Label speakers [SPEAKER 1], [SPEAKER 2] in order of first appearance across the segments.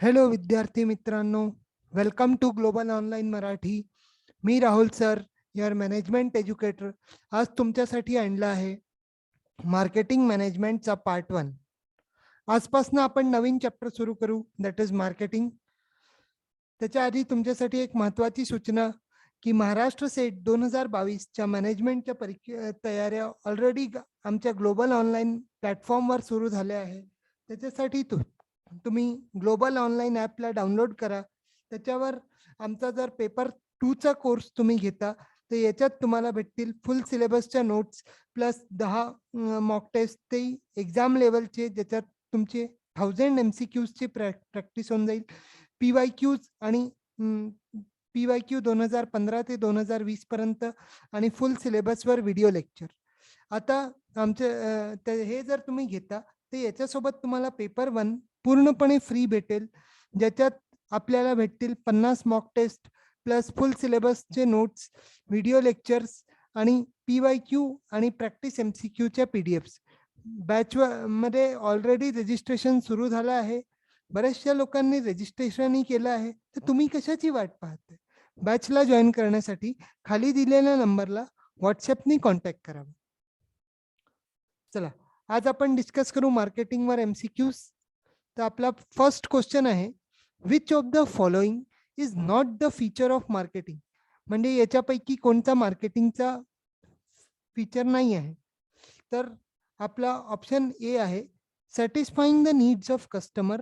[SPEAKER 1] Hello विद्यार्थी मित्रांनो, welcome to global online Marathi. मी Rahul sir, your management educator. आज तुमच्यासाठी आणला आहे मार्केटिंग मॅनेजमेंटचा पार्ट 1. आजपासून आपण नवीन चॅप्टर सुरू करू, दॅट इज मार्केटिंग. त्याच्या आधी तुमच्यासाठी एक महत्त्वाची सूचना की महाराष्ट्र सेट 2022च्या मॅनेजमेंटच्या तयाऱ्या ऑलरेडी आमच्या ग्लोबल ऑनलाईन प्लॅटफॉर्मवर सुरू झाल्या आहे. त्याच्यासाठी तुम्ही ग्लोबल ऑनलाईन ॲपला डाउनलोड करा. त्याच्यावर आमचा जर पेपर 2चा कोर्स तुम्ही घेता तर याच्यात तुम्हाला भेटतील फुल सिलेबसच्या नोट्स प्लस 10 मॉक टेस्ट, ते एक्झाम लेवलचे, ज्याच्यात तुमचे 1000 MCQची प्रॅक्टिस होऊन जाईल. PYQs आणि PYQ 2015 ते 2020 पर्यंत आणि फुल सिलेबसवर व्हिडिओ लेक्चर. आता हे जर तुम्ही घेता तर याच्यासोबत तुम्हाला पेपर 1 पूर्णपणे फ्री भेटेल, ज्याच्यात आपल्याला भेटतील 50 मॉक टेस्ट प्लस फुल सिलेबसचे नोट्स, व्हिडिओ लेक्चर्स आणि PYQ आणि प्रॅक्टिस MCQच्या PDFs. बॅच मध्ये ऑलरेडी रजिस्ट्रेशन सुरू झालं आहे. बऱ्याचशा लोकांनी रजिस्ट्रेशनही केलं आहे. तर तुम्ही कशाची वाट पाहताय? बॅचला जॉईन करण्यासाठी खाली दिलेल्या नंबरला व्हॉट्सअपनी कॉन्टॅक्ट करावा. चला, आज आपण डिस्कस करू मार्केटिंगवर MCQs. तर आपला फर्स्ट क्वेश्चन आहे, which of the following is not the feature of marketing? म्हणजे याच्यापैकी कोणता मार्केटिंगचा फीचर नाही आहे. तर आपला ऑप्शन ए आहे satisfying the needs of customer,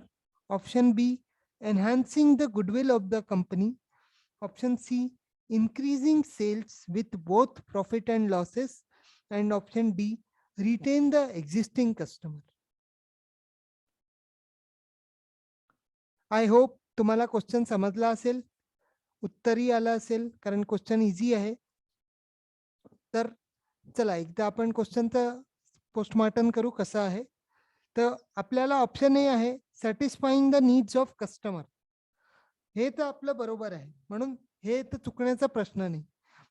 [SPEAKER 1] option B enhancing the goodwill of the company, option C increasing sales with both profit and losses, and option D retain the existing customer. I hope तुम्हाला question समजला असेल, उत्तरही आलं असेल, कारण question easy आहे. तर चला एकदा आपण क्वेश्चनचं पोस्टमार्टम करू कसं आहे. तर आपल्याला ऑप्शन ए आहे satisfying the needs of customer. हे तर आपलं बरोबर आहे, म्हणून हे तर चुकण्याचा प्रश्न नाही.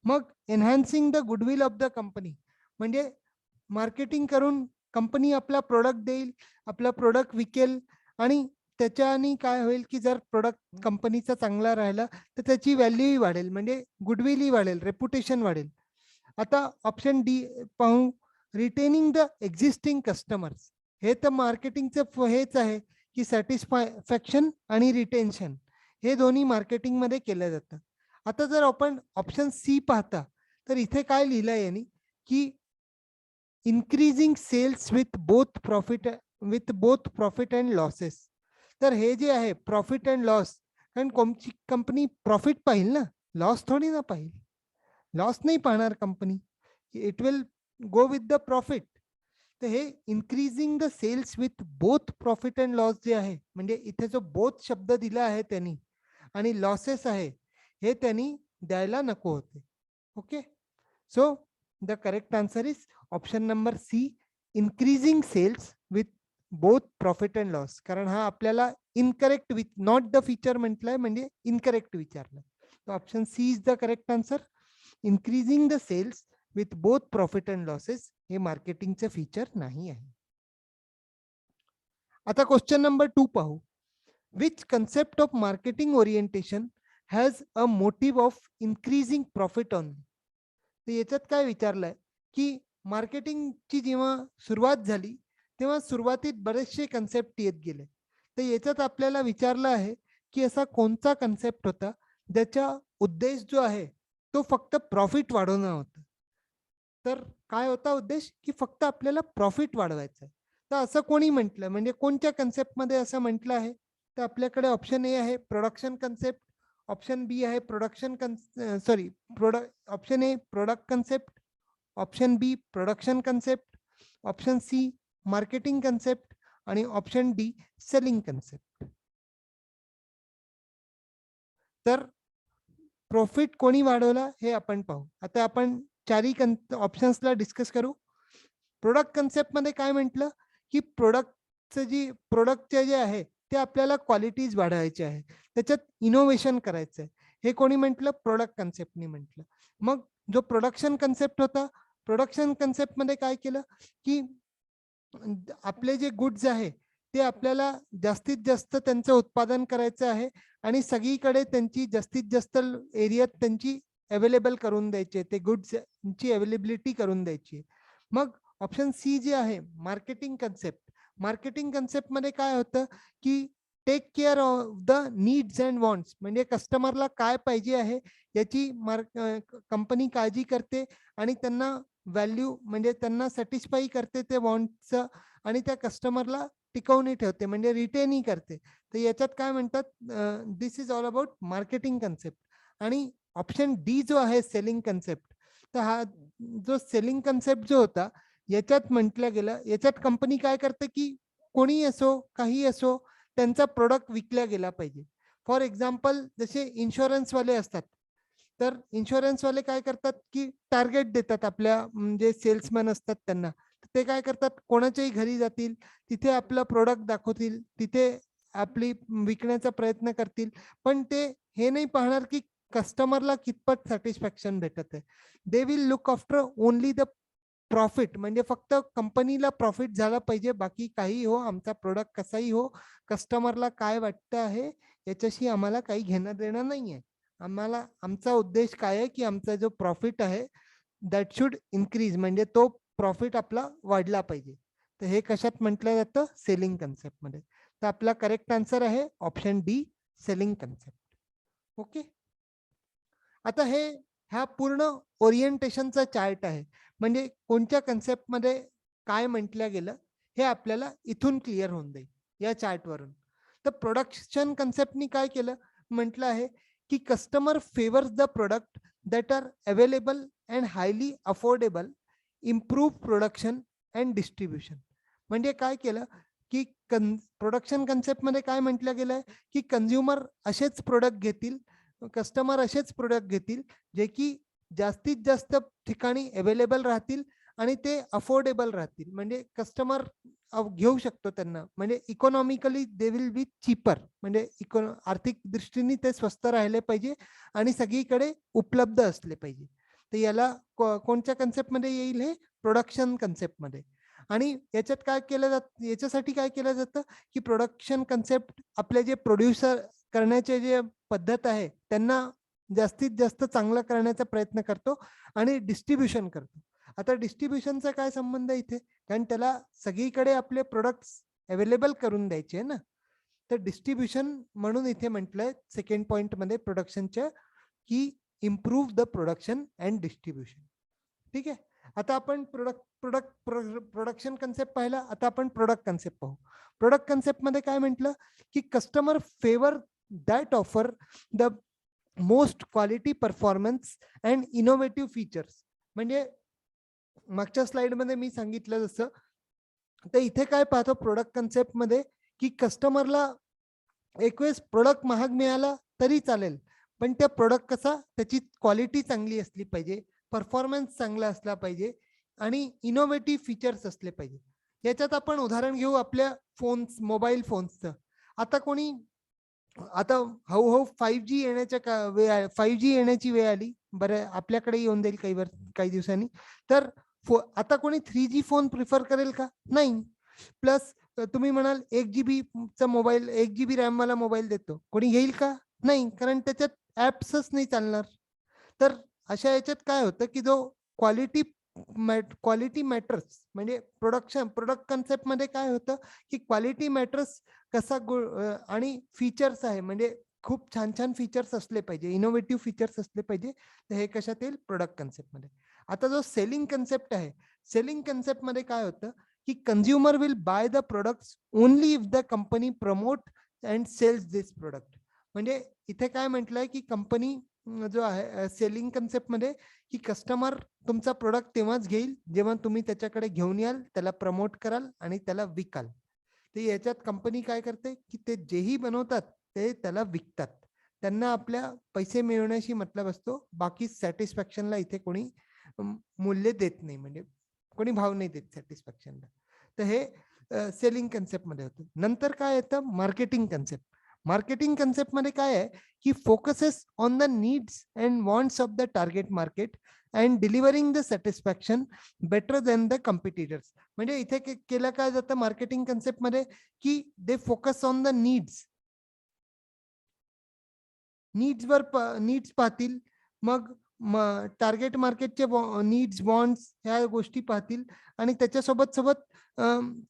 [SPEAKER 1] मग enhancing the goodwill of the company म्हणजे मार्केटिंग करून कंपनी आपला प्रोडक्ट देईल, आपला प्रोडक्ट विकेल आणि त्याच्याने काय होईल की जर प्रोडक्ट कंपनीचा चांगला राहिला तर त्याची व्हॅल्यूही वाढेल, म्हणजे गुडविलही वाढेल, रेप्युटेशन वाढेल. आता ऑप्शन डी पाहू, रिटेनिंग द एक्झिस्टिंग कस्टमर्स. हे तर मार्केटिंगचं हेच आहे की सॅटिस्फॅक्शन आणि रिटेन्शन हे दोन्ही मार्केटिंग मध्ये केलं जातं. आता जर आपण ऑप्शन सी पाहता तर इथे काय लिहिलंय यांनी की increasing sales with both profit and losses. तर हे जे आहे प्रॉफिट अँड लॉस, कारण कंपनी प्रॉफिट पाहिल ना, लॉस थोडी ना पाहिल. लॉस नाही पाहणार company, it will go with the profit. तर हे increasing the sales with both profit and loss जे आहे, म्हणजे इथे जो बोथ शब्द दिला आहे त्यांनी आणि लॉसेस आहे हे त्यांनी द्यायला नको होते. Okay, so the correct answer is option number C, increasing sales with both profit and loss. कारण हा आपल्याला incorrect with not the feature म्हटलंय, म्हणजे इनकरेक्ट विचारलं. तर option C is the correct answer. Increasing the sales with both profit and losses हे मार्केटिंगचं feature नाही आहे. आता क्वेश्चन नंबर 2 पाहू. Which concept of marketing orientation has a motive of increasing profit on? तर याच्यात काय विचारलंय की मार्केटिंगची जेव्हा सुरुवात झाली तेव्हा सुरुवातीत बरेचसे कन्सेप्ट येत गेले. तर याच्यात आपल्याला विचारलं आहे की असा कोणता कन्सेप्ट होता ज्याचा उद्देश जो आहे तो फक्त प्रॉफिट वाढवणं होता. तर काय होता उद्देश की फक्त आपल्याला प्रॉफिट वाढवायचं. तर असं कोणी म्हटलं, म्हणजे कोणत्या कन्सेप्ट मध्ये असं म्हटलं आहे? तर आपल्याकडे ऑप्शन ए आहे प्रोडक्शन कन्सेप्ट, ऑप्शन बी आहे option A product concept, option B production concept, option C marketing concept आणि ऑप्शन डी सेलिंग कन्सेप्ट. तर प्रॉफिट कोणी वाढवला हे आपण पाहू. आता आपण चारही ऑप्शन्सला डिस्कस करू. प्रोडक्ट कन्सेप्ट मध्ये काय म्हटलं की प्रोडक्टचे जे आहे ते आपल्याला क्वालिटीज वाढवायचे आहे, त्याच्यात इनोव्हेशन करायचं आहे. हे कोणी म्हटलं? प्रोडक्ट कन्सेप्टनी म्हटलं. मग जो प्रोडक्शन कन्सेप्ट होता, प्रोडक्शन कन्सेप्ट मध्ये काय केलं की आपले जे गुड्स आहे ते आपल्याला जास्तीत जास्त त्यांचं उत्पादन करायचं आहे आणि सगळीकडे त्यांची जास्तीत जास्त एरियात त्यांची अवेलेबल करून द्यायची, ते गुड्सची अवेलेबिलिटी करून द्यायची. मग ऑप्शन सी जे आहे मार्केटिंग कन्सेप्ट. मार्केटिंग कन्सेप्ट मध्ये काय होतं की take care of the needs and wants, म्हणजे कस्टमरला काय पाहिजे आहे याची कंपनी काळजी करते आणि त्यांना व्हॅल्यू म्हणजे त्यांना सॅटिस्फाई करते ते वॉन्टचं, आणि त्या कस्टमरला टिकवून ठेवते म्हणजे रिटेनही करते. तर याच्यात काय म्हणतात, this is all about marketing concept. आणि ऑप्शन डी जो आहे सेलिंग कन्सेप्ट, तर हा जो सेलिंग कन्सेप्ट जो होता याच्यात म्हटलं गेलं, याच्यात कंपनी काय करते की कोणी असो काही असो त्यांचा प्रोडक्ट विकला गेला पाहिजे. फॉर एक्झाम्पल जसे इन्शुरन्सवाले असतात, तर इन्शुरन्सवाले काय करतात की टार्गेट देतात आपल्या म्हणजे सेल्समॅन असतात त्यांना. ते काय करतात, कोणाच्याही घरी जातील, तिथे आपलं प्रोडक्ट दाखवतील, तिथे आपली विकण्याचा प्रयत्न करतील, पण ते हे नाही पाहणार की कस्टमरला कितपत सॅटिस्फॅक्शन भेटत आहे. They will look after only the profit, म्हणजे फक्त कंपनीला प्रॉफिट झाला पाहिजे, बाकी काही हो, आमचा प्रोडक्ट कसाही हो, कस्टमरला काय वाटतं आहे याच्याशी आम्हाला काही घेणं देणं नाहीये. आम्हाला आमचा उद्देश काय आहे की आमचा जो प्रॉफिट आहे दॅट शुड इन्क्रीज, म्हणजे तो प्रॉफिट आपला वाढला पाहिजे. तर हे कशात म्हटलं जातं, सेलिंग कन्सेप्ट मध्ये. तर आपला करेक्ट आन्सर आहे option D, selling concept. Okay. आता ह्या पूर्ण ओरिएंटेशनचा चार्ट आहे, म्हणजे कोणत्या कन्सेप्ट मध्ये काय म्हटलं गेलं हे आपल्याला इथून क्लिअर होऊन जाईल या चार्टवरून. तर प्रोडक्शन कन्सेप्टनी काय केलं, म्हटलं आहे की customer favours the product that are available and highly affordable, improve production and distribution. म्हणजे काय केलं की प्रोडक्शन कन्सेप्ट मध्ये काय म्हटलं गेलंय की कंझ्युमर असेच प्रोडक्ट घेतील, कस्टमर असेच प्रोडक्ट घेतील जे की जास्तीत जास्त ठिकाणी अवेलेबल राहतील आणि ते अफोर्डेबल राहतील, म्हणजे कस्टमर घेऊ शकतो त्यांना, म्हणजे economically they will be cheaper, म्हणजे आर्थिक दृष्टीने ते स्वस्त राहिले पाहिजे आणि सगळीकडे उपलब्ध असले पाहिजे. तर याला कोणत्या कन्सेप्ट मध्ये येईल, हे प्रोडक्शन कन्सेप्ट मध्ये. आणि याच्यात काय केलं जातं, याच्यासाठी काय केलं जातं की प्रोडक्शन कन्सेप्ट आपले जे प्रोड्युसर करण्याचे जे पद्धत आहे त्यांना जास्तीत जास्त चांगलं करण्याचा प्रयत्न करतो आणि डिस्ट्रीब्युशन करतो. आता डिस्ट्रीब्युशनचा काय संबंध आहे इथे, कारण त्याला सगळीकडे आपले प्रोडक्ट्स अवेलेबल करून द्यायचे आहे ना. तर डिस्ट्रीब्युशन म्हणून इथे म्हटलंय सेकंड पॉइंट मध्ये प्रोडक्शनच्या की improve the production and distribution. ठीक आहे. आता आपण प्रोडक्शन कन्सेप्ट पाहिला, आता आपण प्रोडक्ट कन्सेप्ट पाहू. प्रोडक्ट कन्सेप्ट मध्ये काय म्हटलं की customer favour that offer the most quality performance and innovative features. म्हणजे मागच्या स्लाइड मध्ये मी सांगितलं जसं, तर इथे काय पाहतो प्रोडक्ट कन्सेप्ट मध्ये की कस्टमरला एक वेळेस प्रोडक्ट महाग मिळाला तरी चालेल, पण त्या प्रोडक्ट कसा त्याची क्वालिटी चांगली असली पाहिजे, परफॉर्मन्स चांगला असला पाहिजे आणि इनोव्हेटिव्ह फीचर्स असले पाहिजे. याच्यात आपण उदाहरण घेऊ आपल्या फोन्स, मोबाईल फोन्सचं. आता कोणी आता हळूहळू 5G येण्याच्या वेळ, 5G येण्याची वेळ आली, बरं आपल्याकडे येऊन जाईल काही दिवसांनी. तर आता कोणी 3G फोन प्रिफर करेल का, नाही. प्लस तुम्ही म्हणाल 1 GB चा मोबाईल, 1 GB रॅम वाला मोबाईल देतो, कोणी घेईल का, नाही, कारण त्याच्यात ऍप्सच नाही चालणार. तर अशा याच्यात काय होतं की जो क्वालिटी क्वालिटी मॅटर्स, म्हणजे प्रोडक्ट कन्सेप्ट मध्ये काय होतं की क्वालिटी मॅटर्स कसा आणि फीचर्स आहे, म्हणजे खूप छान छान फीचर्स असले पाहिजे, इनोव्हेटिव्ह फीचर्स असले पाहिजे. तर हे कशात येईल, प्रोडक्ट कन्सेप्ट मध्ये. आता जो सेलिंग कन्सेप्ट आहे, सेलिंग कन्सेप्ट मध्ये काय होतं की consumer will buy the products only if the company promote and sells this product. म्हणजे इथे काय म्हटलंय की कंपनी जो आहे सेलिंग कन्सेप्ट मध्ये की कस्टमर तुमचा प्रोडक्ट तेव्हाच घेईल जेव्हा तुम्ही त्याच्याकडे घेऊन याल, त्याला प्रमोट कराल आणि त्याला विकाल. तर याच्यात कंपनी काय करते की ते जेही बनवतात ते त्याला विकतात, त्यांना आपल्या पैसे मिळवण्याशी मतलब असतो, बाकी सॅटिस्फॅक्शनला इथे कोणी मूल्य देत नाही, म्हणजे कोणी भाव नाही देत सॅटिस्फॅक्शनला. तर हे सेलिंग कन्सेप्ट मध्ये होतं. नंतर काय येतं, मार्केटिंग कन्सेप्ट. मार्केटिंग कन्सेप्ट मध्ये काय आहे की focuses on the needs and wants of the target market and delivering the satisfaction better than the competitors. म्हणजे इथे केलं काय जातं मार्केटिंग कन्सेप्ट मध्ये की they focus on the needs पाहतील, मग टार्गेट मार्केटचे नीड्स वॉन्ट्स ह्या गोष्टी पाहतील आणि त्याच्यासोबत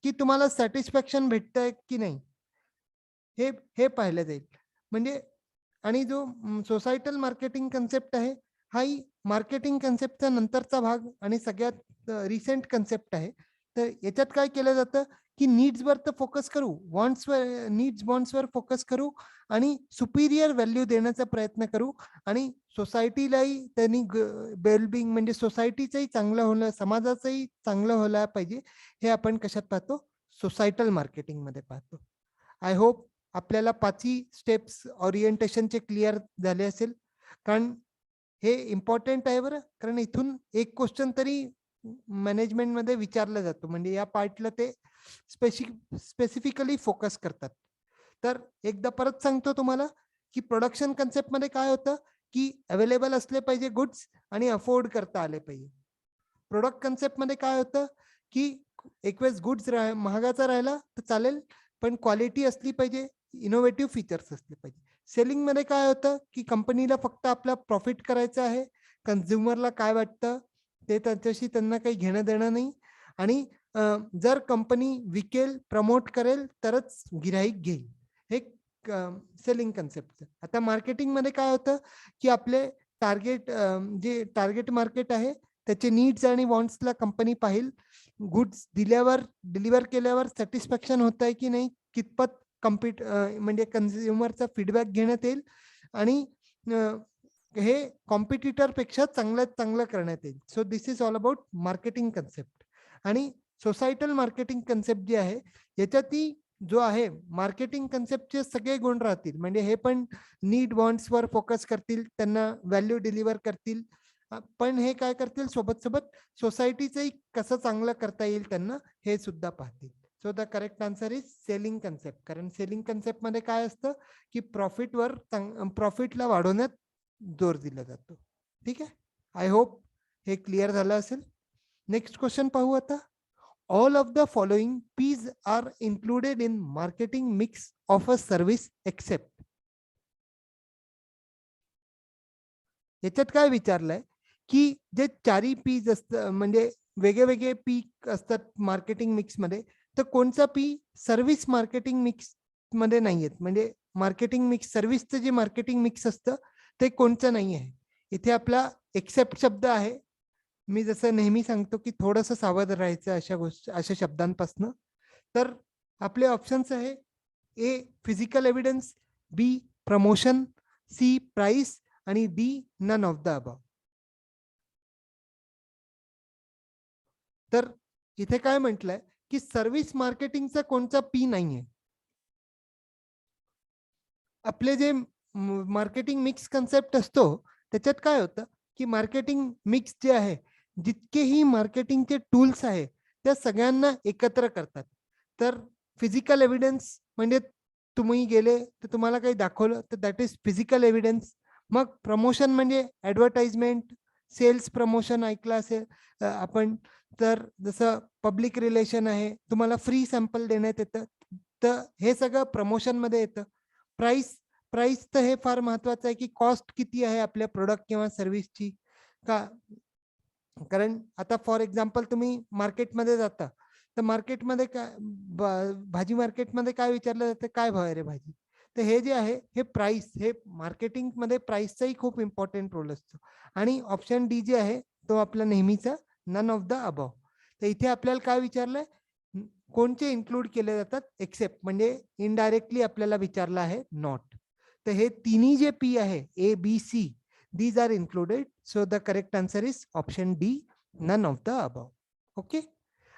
[SPEAKER 1] की तुम्हाला सॅटिस्फॅक्शन भेटतंय की नाही हे हे पाहिलं जाईल. म्हणजे आणि जो सोसायटल मार्केटिंग कन्सेप्ट आहे हाही मार्केटिंग कन्सेप्टचा नंतरचा भाग आणि सगळ्यात रिसेंट कन्सेप्ट आहे. तर याच्यात काय केलं जातं की नीड्सवर तर फोकस करू, वॉन्ट्सवर फोकस करू आणि सुपिरियर व्हॅल्यू देण्याचा प्रयत्न करू आणि सोसायटीलाही त्यांनी वेलबिंग म्हणजे सोसायटीचंही चांगलं होणं, समाजाचंही चांगलं व्हायला पाहिजे. हे आपण कशात पाहतो? सोसायटल मार्केटिंग मध्ये पाहतो. आय होप आपल्याला पाचही स्टेप्स ओरिएंटेशनचे क्लिअर झाले असेल, कारण हे इम्पॉर्टंट आहे बरं. कारण इथून एक क्वेश्चन तरी मॅनेजमेंट मध्ये विचारला जातो, म्हणजे या पार्टला ते स्पेसिफिकली फोकस करतात. तर एकदा परत सांगतो तुम्हाला की प्रोडक्शन कन्सेप्ट मध्ये काय होतं की अवेलेबल असले पाहिजे गुड्स आणि अफोर्ड करता आले पाहिजे. प्रोडक्ट कन्सेप्ट मध्ये काय होतं की एक वेळेस गुड्स महागाचा राहिला तर चालेल, पण क्वालिटी असली पाहिजे, इनोव्हेटिव्ह फीचर्स असले पाहिजे. सेलिंग मध्ये काय होतं की कंपनीला फक्त आपला प्रॉफिट करायचं आहे, कन्झ्युमरला काय वाटतं ते त्याच्याशी त्यांना काही घेणं देणं नाही. आणि जर कंपनी विकेल, प्रमोट करेल तरच गिराईक घेईल, हे सेलिंग कन्सेप्ट. आता मार्केटिंग मध्ये काय होतं की आपले जे टार्गेट मार्केट आहे त्याचे नीड्स आणि वॉन्ट्सला कंपनी पाहिल, गुड्स डिलिव्हर केल्यावर सॅटिस्फॅक्शन होत आहे की नाही, कितपत म्हणजे कन्झ्युमरचा फीडबॅक घेण्यात येईल आणि हे कॉम्पिटिटर पेक्षा चांगलं करण्यात येईल. So this is all about marketing concept. आणि सोसायटल मार्केटिंग कन्सेप्ट जी आहे याच्यातही जो आहे मार्केटिंग कन्सेप्टचे सगळे गुण राहतील. म्हणजे हे पण नीड वॉन्ट्सवर फोकस करतील, त्यांना व्हॅल्यू डिलिव्हर करतील, पण हे काय करतील सोबत सोसायटीचंही कसं चांगलं करता येईल त्यांना हे सुद्धा पाहतील. So the correct answer is selling concept. कारण सेलिंग कन्सेप्ट मध्ये काय असतं की प्रॉफिटला वाढवण्यात जोर दिला जातो. ठीक आहे, आय होप हे क्लिअर झालं असेल. नेक्स्ट क्वेश्चन पाहू आता. All of the following Ps are included in marketing mix of a service except. याच्यात काय विचारलंय की जे चारी पीज असतं म्हणजे वेगळे पी असतात मार्केटिंग मिक्स मध्ये, तर कोणचा पी सर्व्हिस मार्केटिंग मिक्स मध्ये नाहीयेत. म्हणजे मार्केटिंग मिक्स सर्व्हिसचं जे मार्केटिंग मिक्स असतं ते कोणतं नाही आहे. इथे आपला एक्सेप्ट शब्द आहे. मी जसं नेहमी सांगतो की थोडंसं सावध राहायचं अशा शब्दांपासून. तर आपले ऑप्शन्स आहे A physical evidence, B promotion, C price आणि D none of the above. तर इथे काय म्हटलंय की सर्व्हिस मार्केटिंगचा कोणता पी नाहीये. आपले जे मार्केटिंग मिक्स कन्सेप्ट असतो त्याच्यात काय होतं की मार्केटिंग मिक्स जे आहे, जितकेही मार्केटिंगचे टूल्स आहे त्या सगळ्यांना एकत्र करतात. तर फिजिकल एव्हिडन्स म्हणजे तुम्ही गेले तर तुम्हाला काही दाखवलं तर दॅट इज फिजिकल एव्हिडन्स. मग प्रमोशन म्हणजे ऍडव्हर्टाइजमेंट, सेल्स प्रमोशन ऐकलं असेल आपण. तर जसं पब्लिक रिलेशन आहे, तुम्हाला फ्री सॅम्पल देण्यात येतं, तर हे सगळं प्रमोशन मध्ये येतं. प्राइस प्राइस तर हे फार महत्वाचं आहे की कॉस्ट किती आहे आपल्या प्रोडक्ट किंवा सर्व्हिसची. का कारण आता फॉर एक्झाम्पल तुम्ही मार्केटमध्ये जाता तर मार्केटमध्ये काय भाजी मार्केटमध्ये काय विचारलं जातं, काय भाव आहे रे भाजी. तर हे जे आहे हे प्राइस, हे मार्केटिंग मध्ये प्राइसचाही खूप इम्पॉर्टंट रोल असतो. आणि ऑप्शन डी जे आहे तो आपला नेहमीचा नन ऑफ द अबव. तर इथे आपल्याला काय विचारलंय, कोणते इन्क्लूड केले जातात एक्सेप्ट, म्हणजे इनडायरेक्टली आपल्याला विचारलं आहे नॉट. तर हे तिन्ही जे पी आहे A B C, these are included. So the correct answer is option D, none of the above. Okay.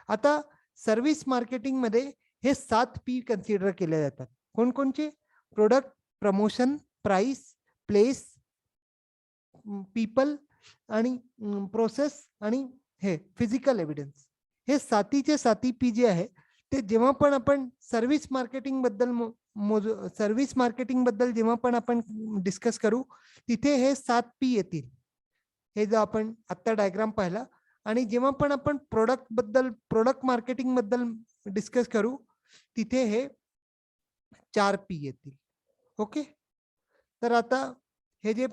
[SPEAKER 1] आता सर्व्हिस मार्केटिंग मध्ये हे 7 पी कन्सिडर केले जातात. कोणकोणचे? Product, promotion, price, place, people आणि प्रोसेस आणि हे फिजिकल एव्हिडन्स. हे सातीचे साती पी जे आहे ते जेव्हा पण आपण सर्व्हिस मार्केटिंग बद्दल जेव्हा पण आपण डिस्कस करू तिथे हे 7 पी येतील. हे जो आपण आत्ता डायग्राम पाहिला. आणि जेव्हा पण आपण प्रोडक्ट मार्केटिंग बद्दल डिस्कस करू तिथे हे 4 P येतील. ओके. तर आता हे जे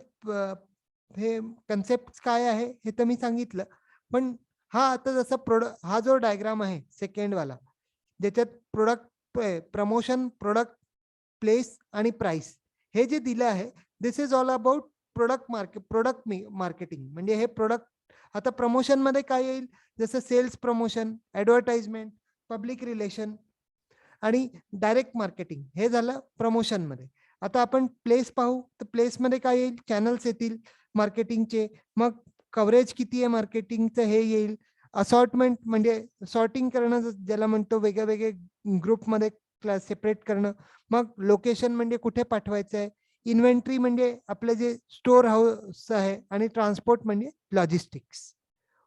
[SPEAKER 1] हे कन्सेप्ट काय आहे हे तर मी सांगितलं. पण हा आता जसा हा जो डायग्राम आहे सेकंड वाला, ज्याच्यात प्रोडक्ट प्रमोशन, प्रोडक्ट प्लेस आणि प्राइस हे जे दिलं आहे, this is all about product marketing. म्हणजे हे प्रोडक्ट आता प्रमोशन मध्ये काय येईल, जसं sales promotion, advertisement, public relation आणि डायरेक्ट मार्केटिंग हे झालं प्रमोशन मध्ये. आता आपण प्लेस पाहू, तर प्लेसमध्ये काय येईल, चॅनल्स येतील मार्केटिंगचे, मग कव्हरेज किती आहे मार्केटिंगचं हे येईल, असॉर्टमेंट म्हणजे सॉर्टिंग करणं ज्याला म्हणतो, वेगळे वेगळे ग्रुपमध्ये सेपरेट करणं, मग लोकेशन म्हणजे कुठे पाठवायचं आहे, इन्व्हेंटरी म्हणजे आपलं जे स्टोर हाऊस आहे, आणि ट्रान्सपोर्ट म्हणजे लॉजिस्टिक्स.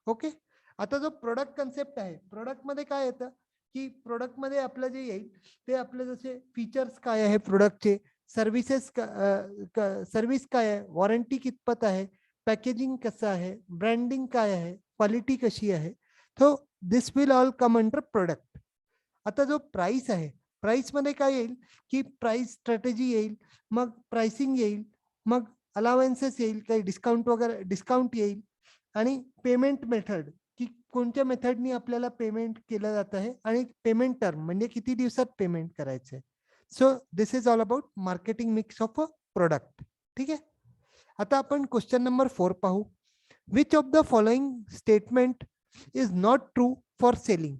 [SPEAKER 1] ओके. आता जो प्रोडक्ट कन्सेप्ट आहे, प्रोडक्टमध्ये काय येतं की प्रोडक्टमध्ये आपलं जे येईल ते आपले जसे फीचर्स काय आहे प्रोडक्टचे, सर्व्हिसेस सर्व्हिस काय आहे, वॉरंटी कितपत आहे, पॅकेजिंग कसं आहे, ब्रँडिंग काय आहे, क्वालिटी कशी आहे. So this will all come under product. आता जो प्राइस आहे, प्राइस मध्ये काय येईल की प्राइस स्ट्रॅटेजी येईल, मग प्राइसिंग येईल, मग अलाउन्सेस येईल, काही डिस्काउंट वगैरे डिस्काउंट येईल, आणि पेमेंट मेथड की कोणत्या मेथडनी आपल्याला पेमेंट केलं जात आहे, आणि पेमेंट टर्म म्हणजे किती दिवसात पेमेंट करायचं आहे. So this is all about marketing mix of a product. ठीक आहे. आता आपण क्वेश्चन नंबर 4 पाहू. Which of the following statement is not true for selling.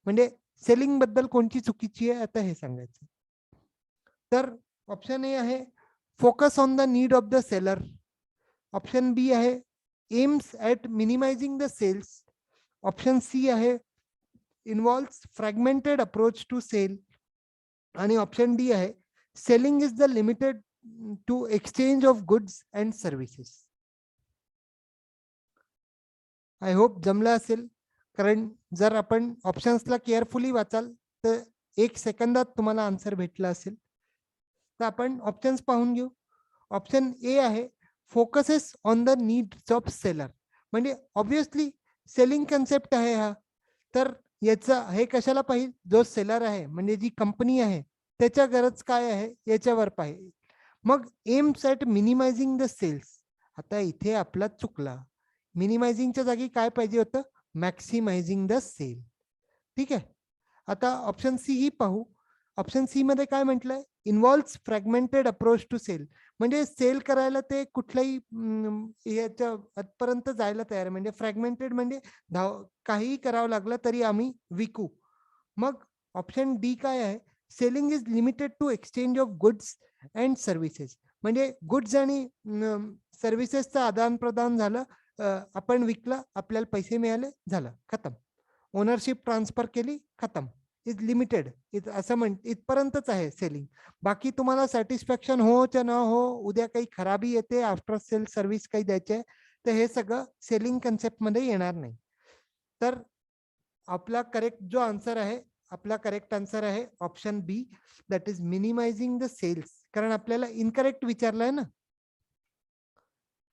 [SPEAKER 1] म्हणजे सेलिंग बद्दल कोणती चुकीची आहे आता हे सांगायचं. तर ऑप्शन ए आहे focus on the need of the seller. Option B आहे aims at minimising the sales. Option C आहे involves fragmented approach to sell. आणि ऑप्शन डी आहे selling is the limited to exchange of goods and services. I hope जमलं असेल, कारण जर आपण ऑप्शन्सला carefully वाचाल तर 1 सेकंदात तुम्हाला आन्सर भेटला असेल. तर आपण ऑप्शन्स पाहून घेऊ. ऑप्शन ए आहे focuses on the needs of seller. म्हणजे ऑब्विसली सेलिंग कन्सेप्ट आहे हा, तर याचा हे कशाला पाहिजे, जो सेलर आहे म्हणजे जी कंपनी आहे त्याच्या गरज काय आहे याच्यावर पाहिजे. मग aims at minimising the sales. आता इथे आपला चुकला, मिनिमाइजिंगच्या जागी काय पाहिजे होतं, मॅक्सिमाइजिंग द सेल. ठीक आहे. आता ऑप्शन सी ही पाहू. ऑप्शन सी मध्ये काय म्हटलंय, involves fragmented approach to sale. म्हणजे सेल करायला ते कुठल्याही याच्या आतपर्यंत जायला तयार आहे. म्हणजे फ्रॅगमेंटेड म्हणजे काहीही करावं लागलं तरी आम्ही विकू. मग ऑप्शन डी काय आहे, selling is limited to exchange of goods and services. म्हणजे गुड्स आणि सर्व्हिसेसचं आदान प्रदान झालं, आपण विकलं, आपल्याला पैसे मिळाले, झालं, खतम. ओनरशिप ट्रान्सफर केली, खतम. इज लिमिटेड असं इथपर्यंतच आहे सेलिंग. बाकी तुम्हाला सॅटिस्फॅक्शन हो च न हो, उद्या काही खराबी येते, आफ्टर सेल सर्व्हिस काही द्यायचे, तर हे सगळं सेलिंग कन्सेप्ट मध्ये येणार नाही. तर आपला करेक्ट जो आन्सर आहे, आपला करेक्ट आन्सर आहे option B, that is minimising the sales. कारण आपल्याला इनकरेक्ट विचारलंय ना.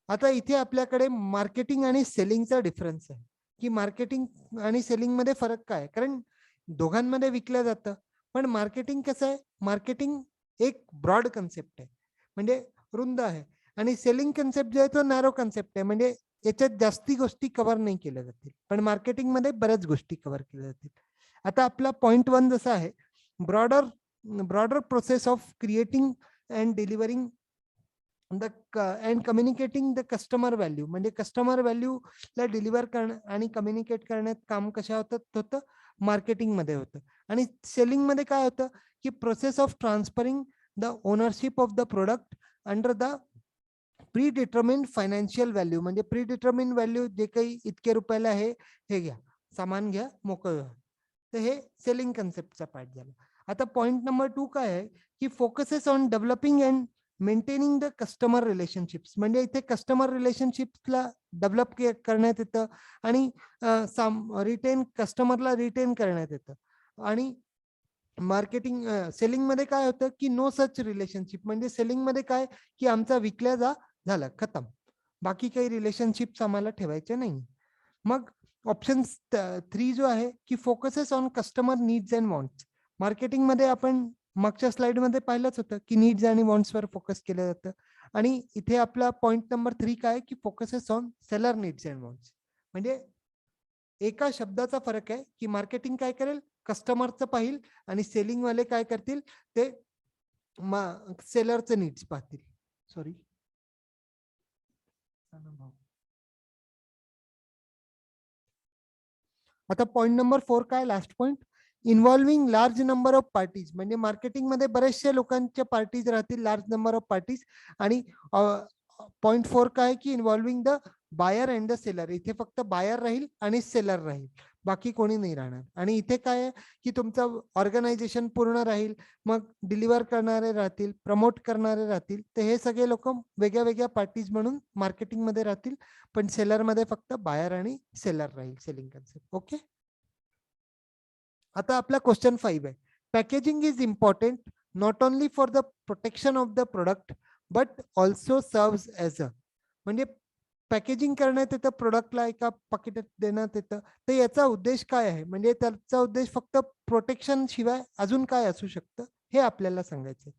[SPEAKER 1] आता इथे आपल्याकडे मार्केटिंग आणि सेलिंगचा डिफरन्स आहे, की मार्केटिंग आणि सेलिंग मध्ये फरक काय. कारण दोघांमध्ये विकलं जातं, पण मार्केटिंग कसं आहे, मार्केटिंग एक ब्रॉड कन्सेप्ट आहे, म्हणजे रुंद आहे, आणि सेलिंग कन्सेप्ट जो आहे तो नॅरो कन्सेप्ट आहे, म्हणजे याच्यात जास्ती गोष्टी कव्हर नाही केल्या जातील, पण मार्केटिंग मध्ये बऱ्याच गोष्टी कव्हर केल्या जातील. आता आपला पॉइंट 1 जसा आहे, broader process of creating and delivering and communicating the customer value. म्हणजे कस्टमर व्हॅल्यूला डिलिव्हर करणं आणि कम्युनिकेट करण्यात काम कशा होतं मार्केटिंग मध्ये होतं. आणि सेलिंग मध्ये काय होतं की process of transferring the ownership of the product under the pre determine financial value. म्हणजे प्री डिटर्मिन व्हॅल्यू जे काही इतके रुपयाला आहे, हे घ्या, सामान घ्या, मोकळं. तर हे सेलिंग कन्सेप्टचा पार्ट झाला. आता पॉइंट नंबर 2 काय आहे की focuses on developing and maintaining the customer relationships. म्हणजे इथे कस्टमर रिलेशनशिप्सला डेव्हलप करण्यात येतं, आणि कस्टमरला रिटेन करण्यात येतं. आणि मार्केटिंग सेलिंग मध्ये काय होतं की नो सच रिलेशनशिप. म्हणजे सेलिंग मध्ये काय की आमचा विकल्या झालं, खतम. बाकी काही रिलेशनशिप्स आम्हाला ठेवायचे नाही. मग ऑप्शन 3 जो आहे की focuses on customer needs and wants. Marketing मध्ये आपण मागच्या स्लाइड मध्ये पाहिलंच होतं की नीड्स आणि वॉन्ट्स वर फोकस केलं जातं. आणि इथे आपला पॉइंट नंबर 3 काय की focuses on seller needs and wants. म्हणजे एका शब्दाचा फरक आहे की मार्केटिंग काय करेल, कस्टमरचं पाहिल, आणि सेलिंग वाले काय करतील, ते सेलरचे नीड्स पाहतील. सॉरी, आता पॉइंट नंबर 4 काय, last point, involving large number of parties. म्हणजे मार्केटिंग मध्ये बरेचशे लोकांच्या पार्टीज राहतील, लार्ज नंबर ऑफ पार्टीज. आणि पॉइंट 4 काय की involving the buyer and the seller. इथे फक्त बायर राहील आणि सेलर राहील, बाकी कोणी नाही राहणार. आणि इथे काय आहे की तुमचं ऑर्गनायझेशन पूर्ण राहील, मग डिलिव्हर करणारे राहतील, प्रमोट करणारे राहतील. तर हे सगळे लोक वेगळ्या वेगळ्या पार्टीज म्हणून मार्केटिंग मध्ये राहतील, पण सेलर मध्ये फक्त बायर आणि सेलर राहील, सेलिंग कन्सेप्ट. ओके. आता आपला क्वेश्चन 5 आहे, packaging is important not only for the protection of the product but also serves as a. म्हणजे पॅकेजिंग करण्यात येतं, प्रोडक्टला एका पाकिटात देण्यात येतं. तर याचा उद्देश काय आहे, म्हणजे त्याचा उद्देश फक्त प्रोटेक्शन शिवाय अजून काय असू शकतं हे आपल्याला सांगायचं.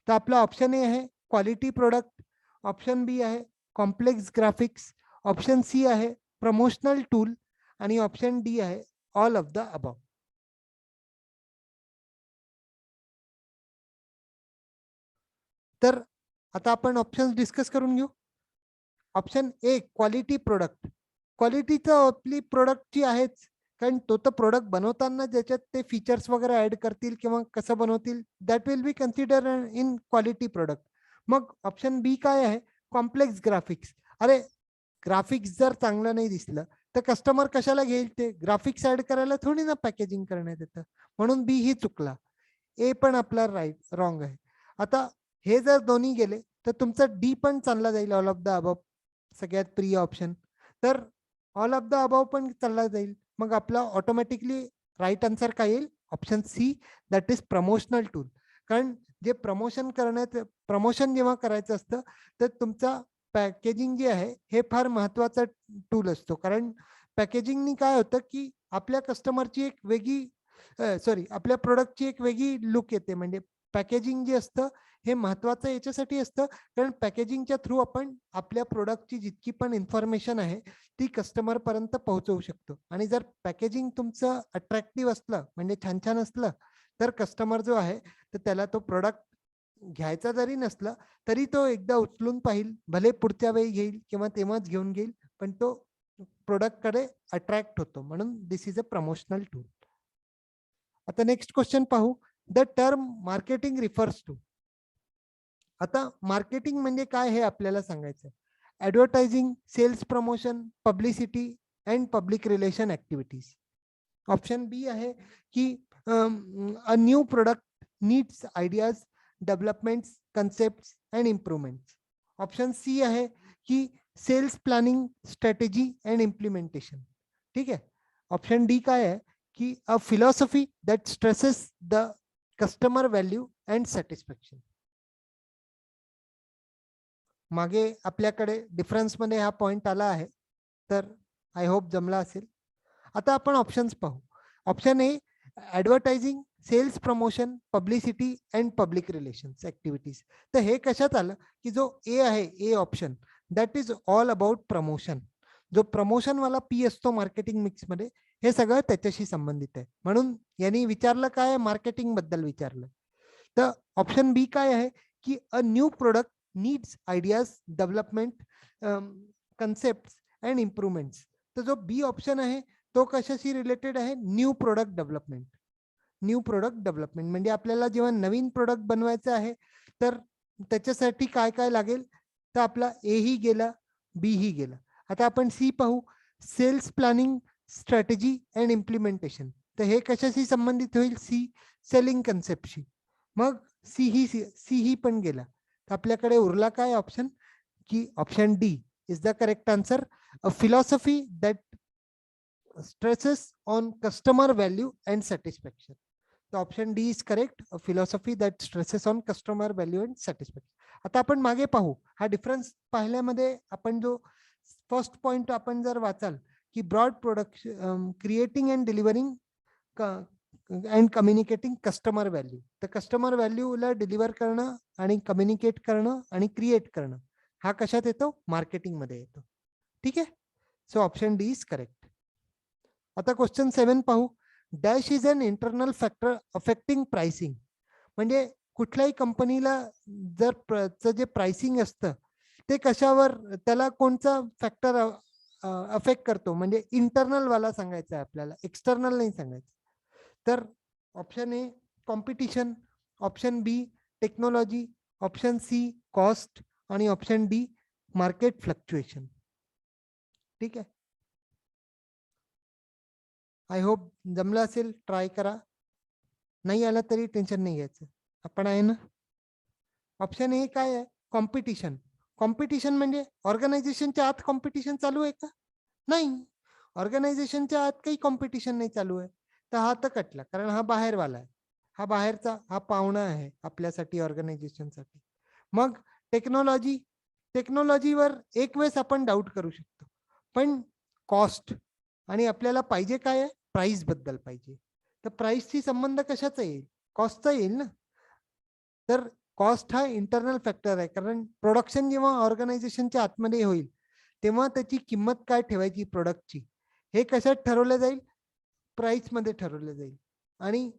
[SPEAKER 1] तर आपला ऑप्शन ए आहे क्वालिटी प्रोडक्ट, ऑप्शन बी आहे कॉम्प्लेक्स ग्राफिक्स, ऑप्शन सी आहे प्रमोशनल टूल, आणि ऑप्शन डी आहे ऑल ऑफ द अबव. तर आता आपण ऑप्शन डिस्कस करून घेऊ. Option A quality product. क्वालिटीचं आपली प्रोडक्टची आहेच, कारण तो तर प्रोडक्ट बनवताना ज्याच्यात ते फीचर्स वगैरे ऍड करतील किंवा कसं बनवतील, that will be consider in quality product. मग ऑप्शन बी काय आहे, कॉम्प्लेक्स ग्राफिक्स. अरे ग्राफिक्स जर चांगलं नाही दिसलं तर कस्टमर कशाला घेईल, ते ग्राफिक्स ऍड करायला थोडी ना पॅकेजिंग करण्यात येतं. म्हणून बी ही चुकला, ए पण आपला राईट रॉंग आहे. आता हे जर दोन्ही गेले तर तुमचा डी पण चालला जाईल, ऑल ऑफ द अबव, सगळ्यात प्रिय ऑप्शन. तर ऑल ऑफ द अबव पण चालला जाईल. मग आपला ऑटोमॅटिकली राईट आन्सर काय येईल, option C, that is promotional tool. कारण जे प्रमोशन जेव्हा करायचं असतं तर तुमचा पॅकेजिंग जे आहे हे फार महत्वाचा टूल असतो. कारण पॅकेजिंगनी काय होतं की आपल्या कस्टमरची एक वेगळी आपल्या प्रोडक्टची एक वेगळी लुक येते. म्हणजे पॅकेजिंग जे असतं हे महत्वाचं याच्यासाठी असतं, कारण पॅकेजिंगच्या थ्रू आपण आपल्या प्रोडक्टची जितकी पण इन्फॉर्मेशन आहे ती कस्टमर पर्यंत पोहोचवू शकतो. आणि जर पॅकेजिंग तुमचं अट्रॅक्टिव्ह असलं, म्हणजे छान छान असलं, तर कस्टमर जो आहे तर त्याला तो प्रोडक्ट घ्यायचा जरी नसला तरी तो एकदा उचलून पाहिल, भले पुढच्या वेळी घेईल किंवा तेव्हाच घेऊन घेईल, पण तो प्रोडक्ट कडे अट्रॅक्ट होतो. म्हणून this is a promotional tool. आता नेक्स्ट क्वेश्चन पाहू, the term marketing refers to. आता मार्केटिंग म्हणजे काय हे आपल्याला सांगायचं. Advertising, sales promotion, publicity and public relation activities. Option B आहे की a new product needs ideas, developments, concept and improvements. Option C आहे की sales planning, strategy and implementation. ठीक आहे. ऑप्शन डी काय आहे की a philosophy that stresses the customer value and satisfaction. मागे आपल्याकडे डिफरन्स मध्ये हा पॉइंट आला आहे, तर आय होप जमला असेल. आता आपण ऑप्शन्स पाहू. Option A advertising, sales promotion, publicity and public relations activities. तर हे कशात आलं की जो ए आहे, A option, that is all about promotion. जो प्रमोशन वाला पी असतो मार्केटिंग मिक्स मध्ये, हे सगळं त्याच्याशी संबंधित आहे. म्हणून यांनी विचारलं काय, मार्केटिंग बद्दल विचारलं. तर ऑप्शन बी काय आहे की a new product needs ideas, development, concept and improvements. तर जो बी ऑप्शन आहे तो कशाशी रिलेटेड आहे, new product development. New product development म्हणजे आपल्याला जेव्हा नवीन प्रोडक्ट बनवायचं आहे तर त्याच्यासाठी काय काय लागेल, तर आपला ए ही गेला, बी ही गेला. आता आपण सी पाहू, sales planning, strategy and implementation. तर हे कशाशी संबंधित होईल, सी, सेलिंग कन्सेप्टशी. मग सी ही पण गेला. तर आपल्याकडे उरला काय ऑप्शन, की option D is the correct answer, a philosophy that stresses on customer value and satisfaction. The option D is correct, a philosophy that stresses on customer value and satisfaction. आता आपण मागे पाहू, हा डिफरन्स पाहिल्यामध्ये आपण जो first point आपण जर वाचाल की broad production creating and delivering and communicating customer value, तर कस्टमर व्हॅल्यूला डिलिव्हर करणं आणि कम्युनिकेट करणं आणि क्रिएट करणं हा कशात येतो, मार्केटिंग मध्ये येतो. ठीक आहे, so option D is correct. आता क्वेश्चन 7 पाहू. Dash is an internal factor affecting pricing. म्हणजे कुठल्याही कंपनीला जर जे प्राइसिंग असतं ते कशावर, त्याला कोणचा फॅक्टर अफेक्ट करतो, म्हणजे इंटरनल वाला सांगायचं आहे आपल्याला, एक्सटर्नल नाही सांगायचं. तर option A competition, option B technology, option C cost आणि ऑप्शन डी मार्केट फ्लक्च्युएशन. ठीक आहे, आय होप जमलं असेल, ट्राय करा. नाही आला तरी टेन्शन नाही घ्यायचं, आपण आहे ना. ऑप्शन ए काय आहे, कॉम्पिटिशन. कॉम्पिटिशन म्हणजे ऑर्गनायझेशनच्या आत कॉम्पिटिशन चालू आहे का, नाही. ऑर्गनायझेशनच्या आत काही कॉम्पिटिशन नाही चालू आहे, तर हा तर कटला, कारण हा बाहेरवाला आहे, हा बाहेरचा, हा पाहुणा आहे आपल्यासाठी, ऑर्गनायझेशनसाठी. मग टेक्नॉलॉजी, टेक्नॉलॉजीवर एक वेळेस आपण डाऊट करू शकतो, पण कॉस्ट आणि आपल्याला पाहिजे काय आहे, प्राइस बद्दल पाहिजे, तर प्राइसची संबंध कशाचा येईल, कॉस्टचा येईल ना. तर कॉस्ट हा इंटरनल फॅक्टर आहे, कारण प्रोडक्शन जेव्हा ऑर्गनायझेशनच्या आतमध्ये होईल तेव्हा त्याची किंमत काय ठेवायची प्रोडक्टची, हे कशात ठरवलं जाईल, प्राइस मध्ये ठरवलं जाईल. आणि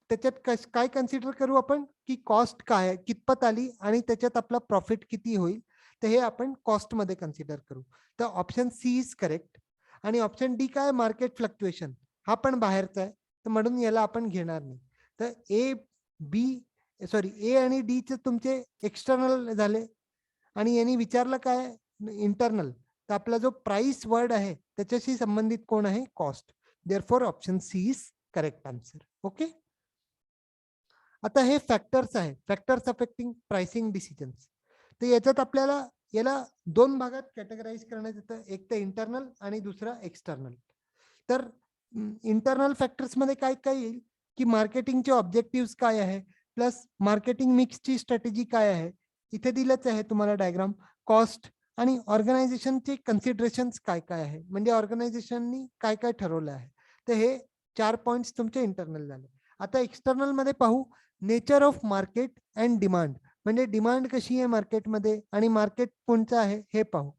[SPEAKER 1] त्याच्यात काय कन्सिडर करू आपण, की कॉस्ट काय आहे, कितपत आली आणि त्याच्यात आपला प्रॉफिट किती होईल, तर हे आपण कॉस्ट मध्ये कन्सिडर करू. तर ऑप्शन सी इज करेक्ट. आणि ऑप्शन डी काय, मार्केट फ्लक्च्युएशन, हा पण बाहेरचा आहे, तर म्हणून याला आपण घेणार नाही. तर ए आणि डी चे तुमचे एक्सटर्नल झाले, आणि यांनी विचारलं काय, इंटरनल, तर आपला जो प्राइस वर्ड आहे त्याच्याशी संबंधित कोण आहे, cost. Therefore option C is correct answer. Okay, आता हे फॅक्टर्स आहे, फॅक्टर्स अफेक्टिंग प्राइसिंग डिसिजन्स. तर याच्यात आपल्याला याला दोन भागात कॅटेगराईज करण्यात येतं, एक तर इंटरनल आणि दुसरा एक्सटर्नल. तर इंटरनल फॅक्टर्स मध्ये काय काय येईल, की मार्केटिंगचे ऑब्जेक्टिव्ह काय आहे, प्लस मार्केटिंग मिक्सची स्ट्रॅटेजी काय आहे, इथे दिलंच आहे तुम्हाला डायग्राम, कॉस्ट आणि ऑर्गनायझेशनचे कन्सिडरेशन्स काय काय आहे, म्हणजे ऑर्गनायझेशननी काय काय ठरवलं आहे. तर हे 4 पॉइंट्स तुमचे इंटरनल झाले. आता एक्सटर्नल मध्ये पाहू, nature of market and demand, म्हणजे डिमांड कशी आहे मार्केटमध्ये आणि मार्केट कोणतं आहे हे पाहू.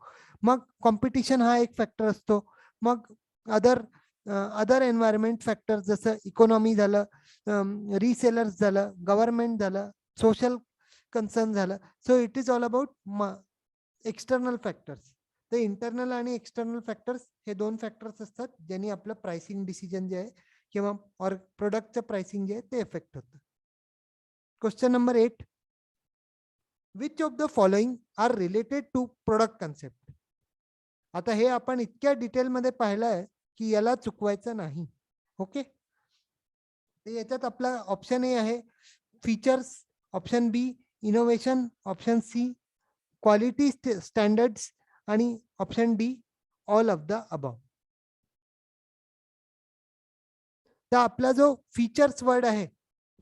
[SPEAKER 1] मग कॉम्पिटिशन हा एक फॅक्टर असतो. मग अदर एन्व्हायरमेंट फॅक्टर जसं इकॉनॉमी झालं, रिसेलर्स झालं, गव्हर्नमेंट झालं, सोशल कन्सर्न झालं. So it is all about external factors. तर इंटरनल आणि एक्सटर्नल फॅक्टर्स हे दोन फॅक्टर्स असतात ज्यांनी आपलं प्राइसिंग डिसिजन जे आहे किंवा प्रोडक्टचं प्राइसिंग जे आहे ते इफेक्ट होतं. Question number 8, which of the following are related to product concept. आता हे आपण इतक्या डिटेलमध्ये पाहिलं आहे की याला चुकवायचं नाही. ओके, याच्यात आपला ऑप्शन ए आहे features, option B innovation, option C quality standards आणि option D all of the above. तर आपला जो फीचर्स वर्ड आहे,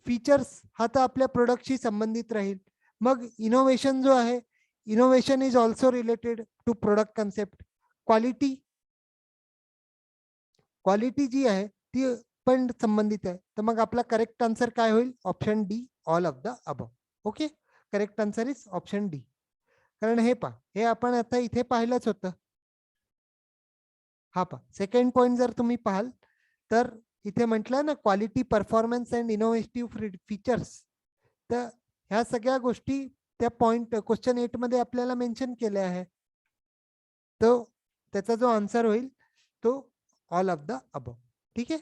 [SPEAKER 1] फीचर्स हा तर आपल्या प्रोडक्टशी संबंधित राहील. मग इनोव्हेशन जो आहे, innovation is also related to product concept. Quality, quality जी आहे ती पण संबंधित आहे. तर मग आपला करेक्ट आन्सर काय होईल, option D all of the above. Okay, correct answer is option D. कारण हे पहा, हे आपण आता इथे पाहिलंच होतं. हा पहा, सेकंड पॉइंट जर तुम्ही पाहाल तर इथे म्हटलं ना quality, performance and innovative features, तर ह्या सगळ्या गोष्टी त्या पॉइंट क्वेश्चन 8 मध्ये आपल्याला मेन्शन केल्या आहे. तो त्याचा जो आन्सर होईल तो ऑल ऑफ द अबव. ठीक आहे,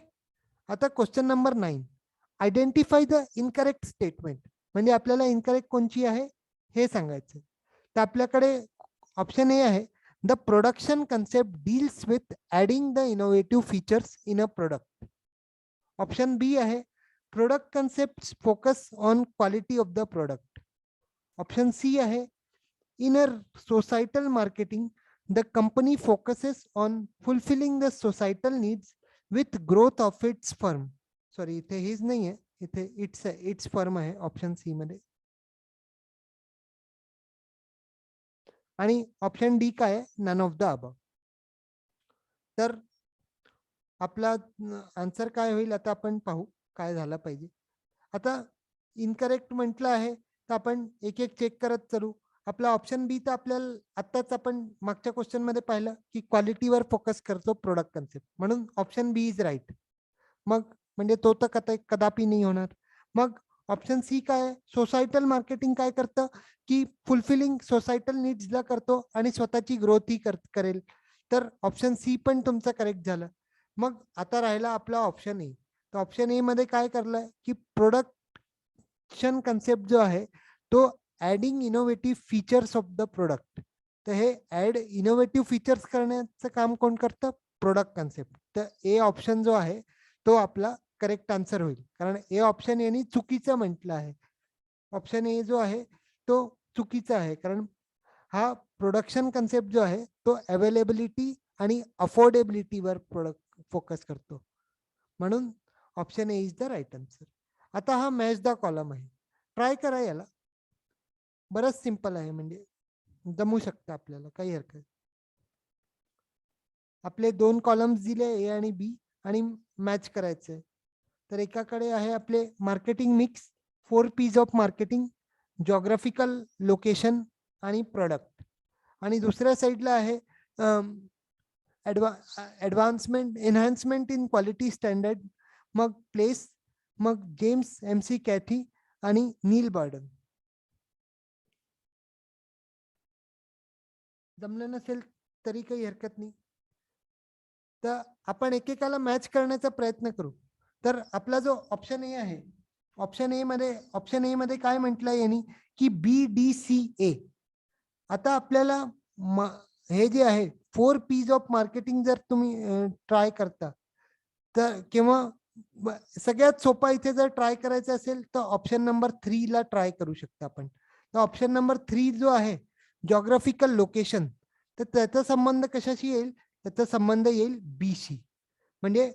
[SPEAKER 1] आता question number 9, identify the incorrect statement, म्हणजे आपल्याला इनकरेक्ट कोणची आहे हे सांगायचं. तर आपल्याकडे ऑप्शन ए आहे, the production concept deals with adding the innovative features in a product. Option B आहे, product concept focus on quality of the product. Option C आहे, in a societal marketing the company focuses on fulfilling the societal needs with growth of its firm. Sorry, इथे हीच नाही आहे, इथे its firm आहे option C मध्ये. आणि option D काय आहे, नन ऑफ द अबव. तर आपला आन्सर काय होईल आता आपण पाहू काय झालं पाहिजे. आता इनकरेक्ट म्हटलं आहे तर आपण एक एक चेक करत चालू. आपला ऑप्शन बी तर आपल्याला आत्ताच आपण मागच्या क्वेश्चन मध्ये पाहिलं की क्वालिटीवर फोकस करतो प्रोडक्ट कन्सेप्ट, म्हणून ऑप्शन बी इज राईट. मग म्हणजे तो तर कदापि नाही होणार. मग ऑप्शन सी काय आहे, सोसायटल मार्केटिंग काय करतं की फुलफिलिंग सोसायटल नीड्सला करतो आणि स्वतःची ग्रोथ ही करेल. तर ऑप्शन सी पण तुमचं करेक्ट झालं. मग आता राहिला आपला ऑप्शन ए. तर ऑप्शन ए मध्ये काय करलंय की प्रोडक्शन कन्सेप्ट जो आहे तो adding innovative features of the product. तर हे ऍड इनोव्हेटिव्ह फीचर्स करण्याचं काम कोण करतं, प्रोडक्ट कन्सेप्ट. तर ए ऑप्शन जो आहे तो आपला करेक्ट आन्सर होईल, कारण ए ऑप्शन यांनी चुकीचं म्हटलं आहे. ऑप्शन ए जो आहे तो चुकीचा आहे, कारण हा प्रोडक्शन कन्सेप्ट जो आहे तो अवेलेबिलिटी आणि अफोर्डेबिलिटीवर प्रोडक्ट फोकस करतो, म्हणून option A is the right answer. आता हा मॅच द कॉलम आहे, ट्राय करा याला. बरंच सिंपल आहे, म्हणजे जमू शकतं आपल्याला, काही हरकत. आपले दोन कॉलम्स दिले ए आणि बी आणि मॅच करायचे. तर एकाकडे आहे आपले marketing mix, 4 Ps of marketing, geographical location आणि प्रोडक्ट. आणि दुसऱ्या साईडला आहे advancement enhancement in quality standard, मग प्लेस, मग जेम्स MC कॅथी आणि नील बर्डन. जमलं नसेल तरी काही हरकत नाही, तर आपण एकेकाला मॅच करण्याचा प्रयत्न करू. तर आपला जो ऑप्शन ए आहे, ऑप्शन ए मध्ये काय म्हटलंय यांनी की BDCA. आता आपल्याला हे जे आहे 4 पीज ऑफ मार्केटिंग जर तुम्ही ट्राय करता, तर किंवा सगळ्यात सोपा इथे जर ट्राय करायचं असेल तर ऑप्शन नंबर 3 ला ट्राय करू शकता आपण. तर ऑप्शन नंबर 3 जो आहे जॉग्राफिकल लोकेशन, तर त्याचा संबंध कशाशी येईल, त्याचा संबंध येईल BC. म्हणजे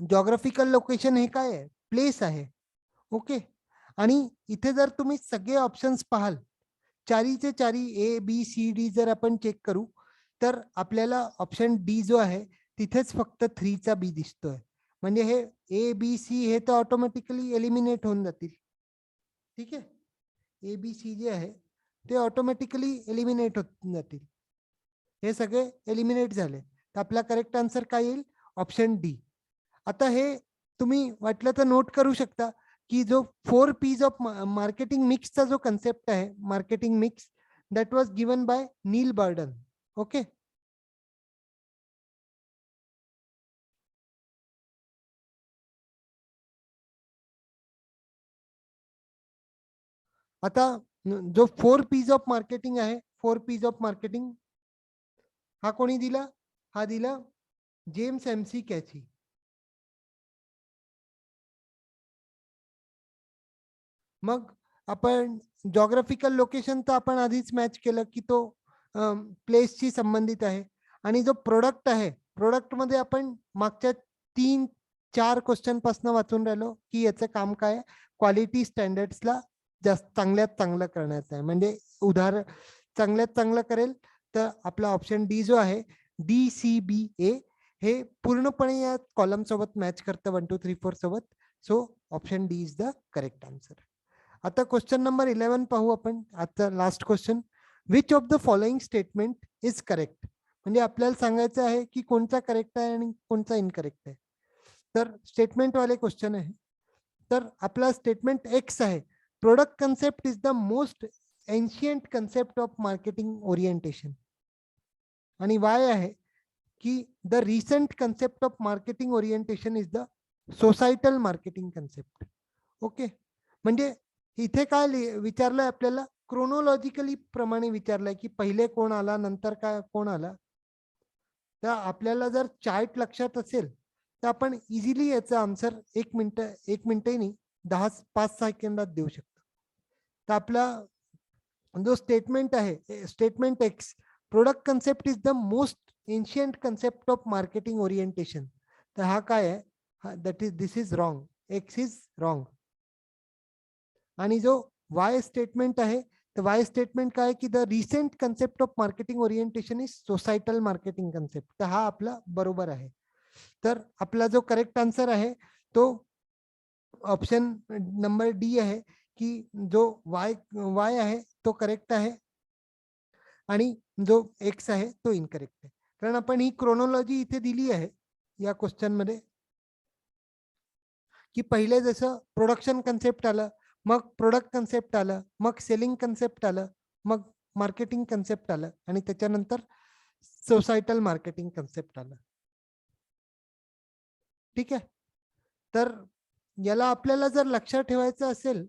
[SPEAKER 1] जॉग्राफिकल लोकेशन हे काय आहे, प्लेस आहे. ओके. आणि इथे जर तुम्ही सगळे ऑप्शन्स पाहाल, चारीचे चारी ABCD जर आपण चेक करू, तर आपल्याला ऑप्शन डी जो आहे तिथेच फक्त 3 चा बी दिसतोय. म्हणजे हे ABC हे तर ऑटोमॅटिकली एलिमिनेट होऊन जातील. ठीक आहे, ABC जे आहे ते ऑटोमॅटिकली एलिमिनेट होऊन जातील. हे सगळे एलिमिनेट झाले, तर आपला करेक्ट आन्सर काय येईल, ऑप्शन डी. आता हे तुम्ही वाटलं तर नोट करू शकता की जो 4 पीज ऑफ मार्केटिंग मिक्सचा जो कन्सेप्ट आहे, marketing mix, that was given by Neil Borden. Okay. आता जो 4 पीज ऑफ मार्केटिंग आहे, 4 पीज ऑफ मार्केटिंग हा कोणी दिला, हा दिला जेम्स MC कॅची. मग आपण जॉग्राफिकल लोकेशन तर आपण आधीच मॅच केलं की तो प्लेसशी संबंधित आहे. आणि जो प्रोडक्ट आहे, प्रोडक्ट मध्ये आपण मागच्या 3-4 क्वेश्चन पासून वाचून राहिलो की याचं काम काय, क्वालिटी स्टँडर्ड्सला जास्त चांगल्यात चांगलं करण्याचं आहे. म्हणजे उदाहरण चांगल्यात चांगलं करेल, तर आपला ऑप्शन डी जो आहे DCBA हे पूर्णपणे या कॉलम सोबत मॅच करतं 1 2 3 4 सोबत. So option D is the correct answer. आता क्वेश्चन नंबर 11 पाहू आपण, आता last question. Which of the following statement is correct. म्हणजे आपल्याला सांगायचं आहे की कोणता करेक्ट आहे आणि कोणता इनकरेक्ट आहे. तर स्टेटमेंट वाले क्वेश्चन आहे. तर आपला स्टेटमेंट एक्स आहे, product concept is the most ancient concept of marketing orientation. आणि वाय आहे की the recent concept of marketing orientation is the societal marketing concept. Okay. म्हणजे इथे काय विचारलंय आपल्याला, क्रोनॉलॉजिकली प्रमाणे विचारलंय की पहिले कोण आला, नंतर काय कोण आला. तर आपल्याला जर चार्ट लक्षात असेल तर आपण इझिली याचा आन्सर 1 मिनिटही नाही, 5 सेकंदात देऊ शकतो. तर आपला जो स्टेटमेंट आहे, statement X, product concept is the most ancient concept of marketing orientation. तर हा काय आहे, this is wrong, X is wrong. आणि जो वाय स्टेटमेंट आहे तर वाय स्टेटमेंट काय की the recent concept of marketing orientation is societal marketing concept. तर हा आपला बरोबर आहे. तर आपला जो करेक्ट आन्सर आहे तो ऑप्शन नंबर डी आहे, की जो वाय वाय आहे तो करेक्ट आहे आणि जो एक्स आहे तो इनकरेक्ट आहे. कारण आपण ही क्रोनॉलॉजी इथे दिली आहे या क्वेश्चन मध्ये, की पहिले जसं प्रोडक्शन कन्सेप्ट आलं, मग प्रोडक्ट कन्सेप्ट आलं, मग सेलिंग कन्सेप्ट आलं, मग मार्केटिंग कन्सेप्ट आलं आणि त्याच्यानंतर सोसायटल मार्केटिंग कन्सेप्ट आलं. ठीक आहे. तर याला आपल्याला जर लक्षात ठेवायचं असेल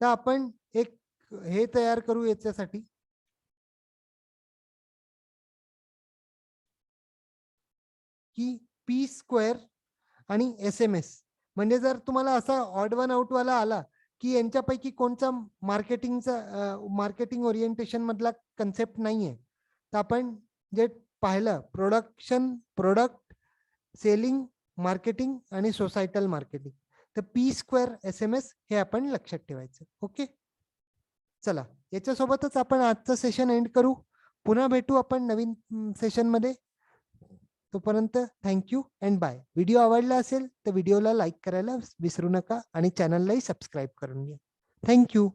[SPEAKER 1] तर आपण एक हे तयार करू याच्यासाठी, की पी स्क्वेअर आणि एस एम एस. म्हणजे जर तुम्हाला असा ऑड वन आउट वाला आला की यांच्यापैकी कोणचा मार्केटिंग ओरिएंटेशन मधला कन्सेप्ट नाहीये, तर आपण जे पाहिलं प्रोडक्ट सेलिंग मार्केटिंग आणि सोसायटल मार्केटिंग, तर P square S M S हे आपण लक्षात ठेवायचं. ओके, चला याच्यासोबतच आपण आजचं सेशन एंड करू. पुन्हा भेटू आपण नवीन सेशन मध्ये. तोपर्यंत थँक्यू अँड बाय. व्हिडिओ आवडला असेल तर व्हिडिओला लाईक करायला विसरू नका आणि चॅनललाही सबस्क्राईब करून घ्या. थँक्यू.